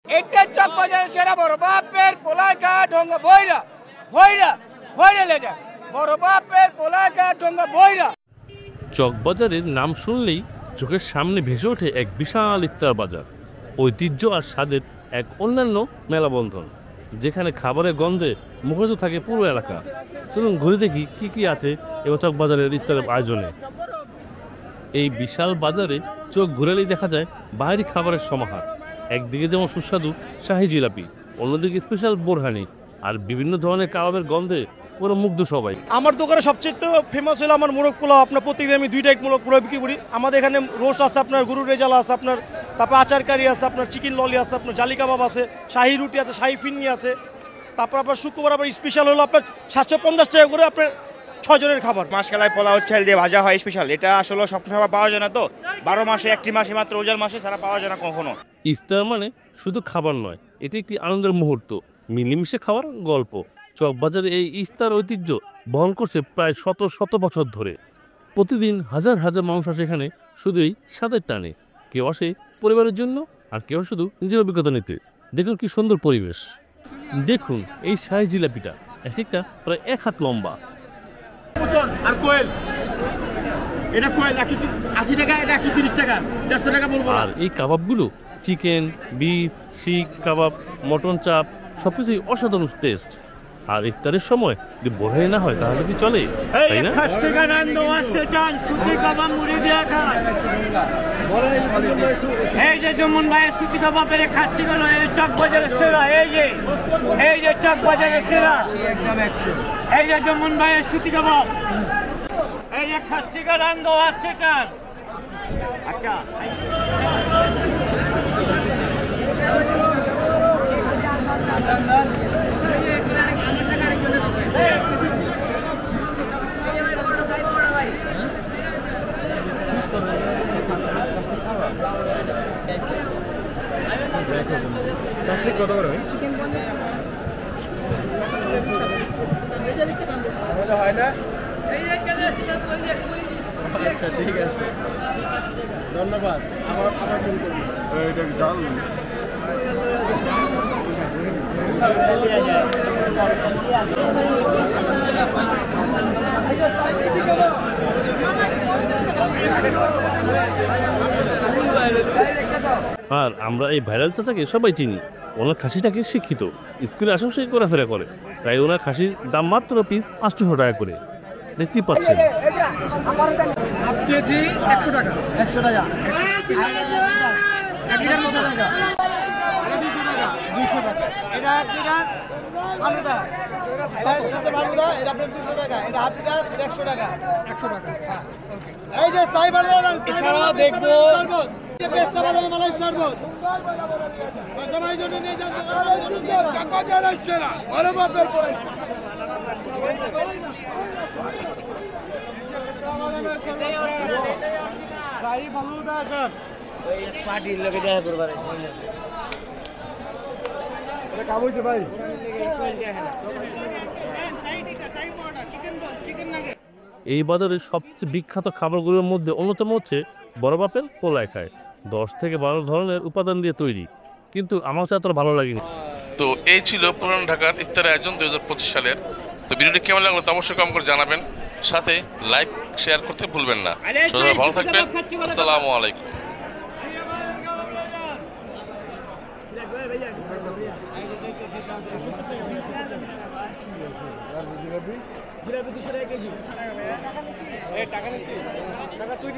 এটা চকবাজারের সেরা বড় বাপের পোলাকা ঢঙ্গা বইরা বইরা বইরা লেজা বড় বাপের পোলাকা ঢঙ্গা বইরা। চকবাজারের নাম শুনলেই চোখের সামনে ভেসে ওঠে এক বিশাল ইফতার বাজার, ঐতিহ্য আর স্বাদের এক অন্যান্য মেলাবন্ধন, যেখানে খাবারের গন্ধে মুখরিত থাকে পুরো এলাকা। চলুন ঘুরে দেখি কি কি আছে এবার চকবাজারের ইফতারের আয়োজনে। এই বিশাল বাজারে চোখ ঘুরালেই দেখা যায় বাহারি খাবারের সমাহার। একদিকে যেমন সুস্বাদু শাহী জিলাপি, অন্যদিকে স্পেশাল বোরহানি আর বিভিন্ন ধরনের কাবাবের গন্ধে পুরো মুগ্ধ সবাই। আমার দোকানে সবচেয়ে ফেমাস হলো আমার মোরগ পোলাও। আপনার প্রত্যেকদিন আমি 2 টাইপ মোরগ পোলাও বিক্রি করি। আমাদের এখানে রোস্ট আছে, আপনার গরুর রেজালা আছে, আপনার তারপর আচার কারি আছে, আপনার চিকেন ললি আছে, আপনার জালি কাবাব আছে, শাহী রুটি আছে, শাহী ফিন্নি আছে। তারপর আপনার শুক্রবার আবার স্পেশাল হলো আপনার 750 টাকা করে আপনার 6 জনের খাবার। মাসকালাই পোলাও চাল দিয়ে ভাজা হয় স্পেশাল। এটা আসলে সবসময় পাওয়া যায় না, তো 12 মাসে একটি মাসে মাত্র রোজার মাসে ছাড়া পাওয়া যায় না কখনো। ইফতার মানে শুধু খাবার নয়, এটি একটি আনন্দের মুহূর্ত, মিলেমিশে খাওয়ার গল্প। চকবাজারে এই ইফতার ঐতিহ্য বহন করছে প্রায় শত বছর ধরে। প্রতিদিন হাজার হাজার মানুষ আসে এখানে শুধুই স্বাদের টানে। কেউ আসে পরিবারের জন্য, আর কেউ শুধু নিজের অভিজ্ঞতা নিতে। দেখুন কি সুন্দর পরিবেশ। দেখুন এই শাহী জিলাপিটা এক একটা প্রায় 1 হাত লম্বা। আর কোয়েল, এটা কোয়েল 180 টাকা, এটা 130 টাকা, 150 টাকা বলবো। আর এই কাবাবগুলো চিকেন, বিফ, শিক কাবাব, মটন চাপ সবকিছুই অসাধারণ টেস্ট। আর ইফতারের সময় যদি বোরহানি না হয় তাহলে কি চলে, তাই না? এই যে জমুন ভাইয়ের সুতি কাবাবের খাসি গুলো এই চকবাজারের সেরা, এই যে চকবাজারের সেরা একদম 100। এই যে জমুন ভাইয়ের সুতি কাবাব, এই যে খাসি গারাঙ্গ আছে টান। আচ্ছা কত করে হয় না? আচ্ছা ঠিক আছে, ধন্যবাদ। আবার ফোন করবো। এটা জাল আর আমরা এই ভাইরাল চাচাকে সবাই চিনি। ওনার খাসিটাকে শিক্ষিত, স্কুলে আশেপাশে ঘোরাফেরা করে, তাই ওনার খাসির দাম মাত্র পিস 800 টাকা করে। দেখতেই পাচ্ছেন। কেজি 100 টাকা, 100 টাকা, 200 টাকা, 200 টাকা। এটা আলাদা, আলাদা। এটা আপনার 200 টাকা, এটা হাফ লিটার, এটা 100 টাকা। 100 টাকা। এই যে সাইবার দেখবো পেস্তা বাদাম মালাই শরবত সবাই জন্য নিয়ে যান। চকবাজার আসছে না, বড় বাপের পরে ভাই ভালো দেখেন ওই পার্টির লোকে দেখা করবার এটা কাম হইছে ভাই। এই বাজারের সবচেয়ে বিখ্যাত খাবারগুলোর মধ্যে অন্যতম হচ্ছে বড় বাপের পোলাও খায়। 10 থেকে 12 ধরনের উপাদান দিয়ে তৈরি, কিন্তু আমার কাছে এতটা ভালো লাগেনি। তো এই ছিল পুরান ঢাকার ইফতার আয়োজন 2025 সালের। তো ভিডিওটি কেমন লাগলো তা অবশ্যই কমেন্ট করে জানাবেন, সাথে লাইক শেয়ার করতে ভুলবেন না। সবাই ভালো থাকবেন, আসসালামু আলাইকুম। জিলাপি 200 টাকা কেজি। টাকা নিচ্ছি, টাকা তুই